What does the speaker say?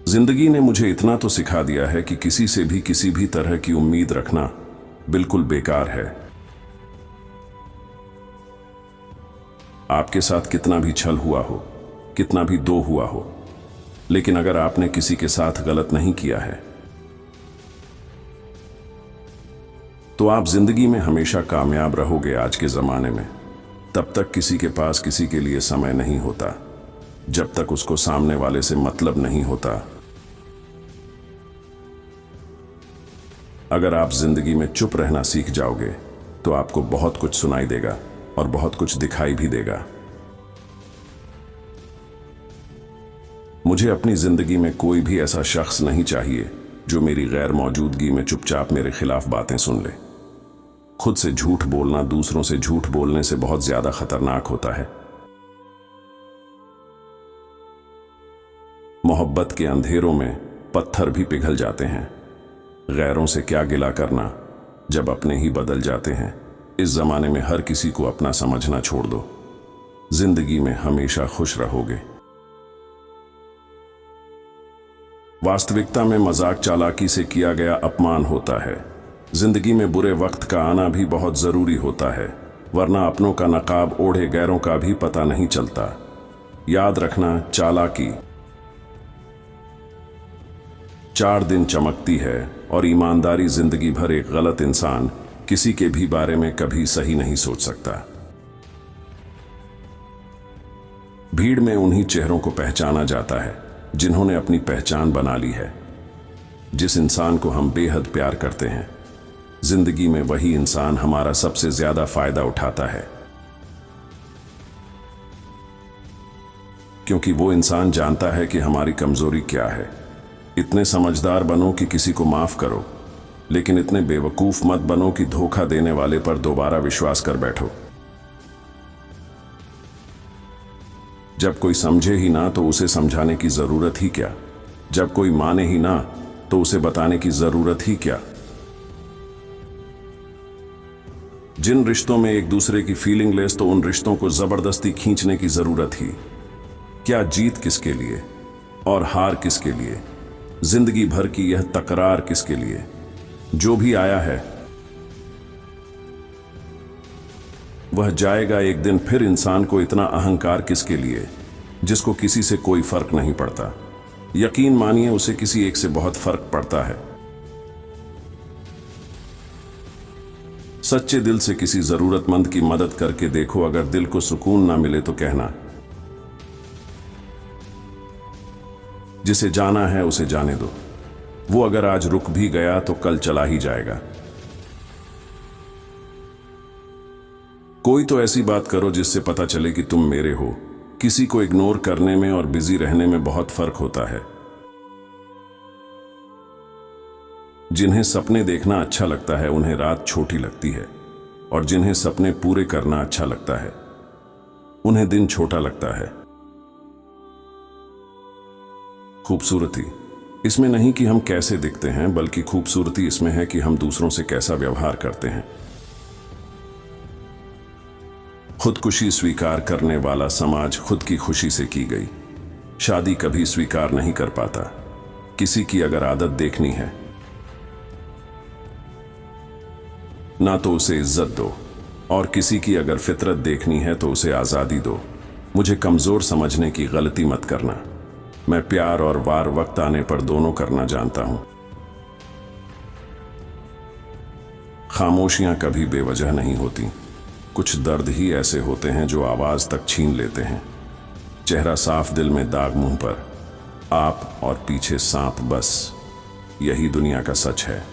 जिंदगी ने मुझे इतना तो सिखा दिया है कि किसी से भी किसी भी तरह की उम्मीद रखना बिल्कुल बेकार है। आपके साथ कितना भी छल हुआ हो, कितना भी दो हुआ हो, लेकिन अगर आपने किसी के साथ गलत नहीं किया है तो आप जिंदगी में हमेशा कामयाब रहोगे। आज के जमाने में तब तक किसी के पास किसी के लिए समय नहीं होता जब तक उसको सामने वाले से मतलब नहीं होता। अगर आप जिंदगी में चुप रहना सीख जाओगे तो आपको बहुत कुछ सुनाई देगा और बहुत कुछ दिखाई भी देगा। मुझे अपनी जिंदगी में कोई भी ऐसा शख्स नहीं चाहिए जो मेरी गैर मौजूदगी में चुपचाप मेरे खिलाफ बातें सुन ले। खुद से झूठ बोलना दूसरों से झूठ बोलने से बहुत ज्यादा खतरनाक होता है। मोहब्बत के अंधेरों में पत्थर भी पिघल जाते हैं। गैरों से क्या गिला करना जब अपने ही बदल जाते हैं। इस जमाने में हर किसी को अपना समझना छोड़ दो, जिंदगी में हमेशा खुश रहोगे। वास्तविकता में मजाक चालाकी से किया गया अपमान होता है। जिंदगी में बुरे वक्त का आना भी बहुत जरूरी होता है, वरना अपनों का नकाब ओढ़े गैरों का भी पता नहीं चलता। याद रखना, चालाकी 4 दिन चमकती है और ईमानदारी जिंदगी भर। एक गलत इंसान किसी के भी बारे में कभी सही नहीं सोच सकता। भीड़ में उन्हीं चेहरों को पहचाना जाता है जिन्होंने अपनी पहचान बना ली है। जिस इंसान को हम बेहद प्यार करते हैं, जिंदगी में वही इंसान हमारा सबसे ज्यादा फायदा उठाता है, क्योंकि वो इंसान जानता है कि हमारी कमजोरी क्या है। इतने समझदार बनो कि किसी को माफ करो, लेकिन इतने बेवकूफ मत बनो कि धोखा देने वाले पर दोबारा विश्वास कर बैठो। जब कोई समझे ही ना तो उसे समझाने की जरूरत ही क्या। जब कोई माने ही ना तो उसे बताने की जरूरत ही क्या। जिन रिश्तों में एक दूसरे की फीलिंग लेस, तो उन रिश्तों को जबरदस्ती खींचने की जरूरत ही क्या। जीत किसके लिए और हार किसके लिए, जिंदगी भर की यह तकरार किसके लिए। जो भी आया है वह जाएगा एक दिन। फिर इंसान को इतना अहंकार किसके लिए जिसको किसी से कोई फर्क नहीं पड़ता। यकीन मानिए उसे किसी एक से बहुत फर्क पड़ता है। सच्चे दिल से किसी जरूरतमंद की मदद करके देखो। अगर दिल को सुकून ना मिले तो कहना, जिसे जाना है उसे जाने दो। वो अगर आज रुक भी गया तो कल चला ही जाएगा। कोई तो ऐसी बात करो जिससे पता चले कि तुम मेरे हो। किसी को इग्नोर करने में और बिजी रहने में बहुत फर्क होता है। जिन्हें सपने देखना अच्छा लगता है उन्हें रात छोटी लगती है, और जिन्हें सपने पूरे करना अच्छा लगता है उन्हें दिन छोटा लगता है। खूबसूरती इसमें नहीं कि हम कैसे दिखते हैं, बल्कि खूबसूरती इसमें है कि हम दूसरों से कैसा व्यवहार करते हैं। खुदकुशी स्वीकार करने वाला समाज खुद की खुशी से की गई शादी कभी स्वीकार नहीं कर पाता। किसी की अगर आदत देखनी है ना तो उसे इज्जत दो, और किसी की अगर फितरत देखनी है तो उसे आजादी दो। मुझे कमजोर समझने की गलती मत करना। मैं प्यार और वार वक्त आने पर दोनों करना जानता हूं। खामोशियां कभी बेवजह नहीं होती। कुछ दर्द ही ऐसे होते हैं जो आवाज तक छीन लेते हैं। चेहरा साफ, दिल में दाग, मुंह पर आप और पीछे सांप, बस यही दुनिया का सच है।